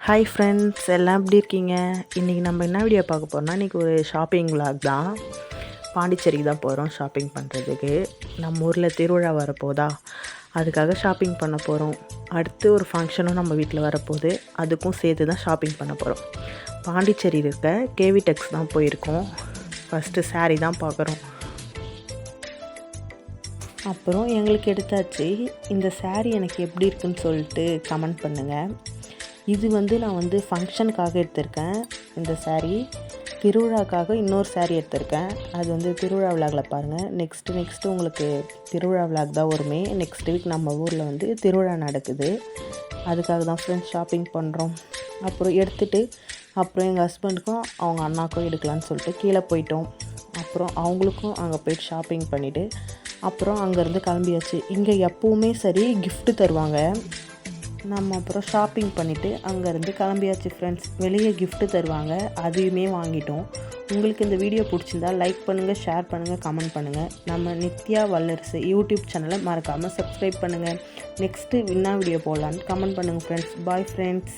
Hi friends, எல்லாம் எப்படி இருக்கீங்க? இன்றைக்கி நம்ம என்ன வீடியோ பார்க்க போகிறோம்னா, இன்றைக்கி ஒரு ஷாப்பிங் விலாக் தான். பாண்டிச்சேரிக்கு தான் போகிறோம் ஷாப்பிங் பண்ணுறதுக்கு. நம்ம ஊரில் திருவிழா வரப்போதா, அதுக்காக ஷாப்பிங் பண்ண போகிறோம். அடுத்து ஒரு ஃபங்க்ஷனும் நம்ம வீட்டில் வரப்போகுது, அதுக்கும் சேர்த்து தான் ஷாப்பிங் பண்ண போகிறோம். பாண்டிச்சேரியில் இருக்க கேவி டெக்ஸ் தான் போயிருக்கோம். ஃபஸ்ட்டு சாரீ தான் பார்க்குறோம். அப்புறம் எங்களுக்கு எடுத்தாச்சு. இந்த சாரீ எனக்கு எப்படி இருக்குன்னு சொல்லிட்டு கமெண்ட் பண்ணுங்கள். இது நான் ஃபங்க்ஷனுக்காக எடுத்திருக்கேன். இந்த சாரீ திருவிழாக்காக இன்னொரு சாரீ எடுத்திருக்கேன். அது திருவிழா விலாகில் பாருங்கள். நெக்ஸ்ட்டு உங்களுக்கு திருவிழா விலாக் தான் வருமே. நெக்ஸ்ட் வீக் நம்ம ஊரில் திருவிழா நடக்குது. அதுக்காக தான் ஃப்ரெண்ட்ஸ் ஷாப்பிங் பண்ணுறோம். அப்புறம் எடுத்துகிட்டு அப்புறம் எங்கள் ஹஸ்பண்டுக்கும் அவங்க அண்ணாக்கும் எடுக்கலான்னு சொல்லிட்டு கீழே போயிட்டோம். அப்புறம் அவங்களுக்கும் அங்கே போய்ட்டு ஷாப்பிங் பண்ணிவிட்டு அப்புறம் அங்கேருந்து கிளம்பியாச்சு. இங்கே எப்போவுமே சரி கிஃப்ட்டு தருவாங்க. நம்ம அப்புறம் ஷாப்பிங் பண்ணிவிட்டு அங்கேருந்து கிளம்பியாச்சு ஃப்ரெண்ட்ஸ். வெளியே கிஃப்ட்டு தருவாங்க, அதையுமே வாங்கிட்டோம். உங்களுக்கு இந்த வீடியோ பிடிச்சிருந்தா லைக் பண்ணுங்கள், ஷேர் பண்ணுங்கள், கமெண்ட் பண்ணுங்கள். நம்ம நித்யா வல்லரசு யூடியூப் சேனலை மறக்காமல் சப்ஸ்கிரைப் பண்ணுங்கள். நெக்ஸ்ட்டு என்ன வீடியோ போடலான்னு கமெண்ட் பண்ணுங்கள் ஃப்ரெண்ட்ஸ். Bye friends.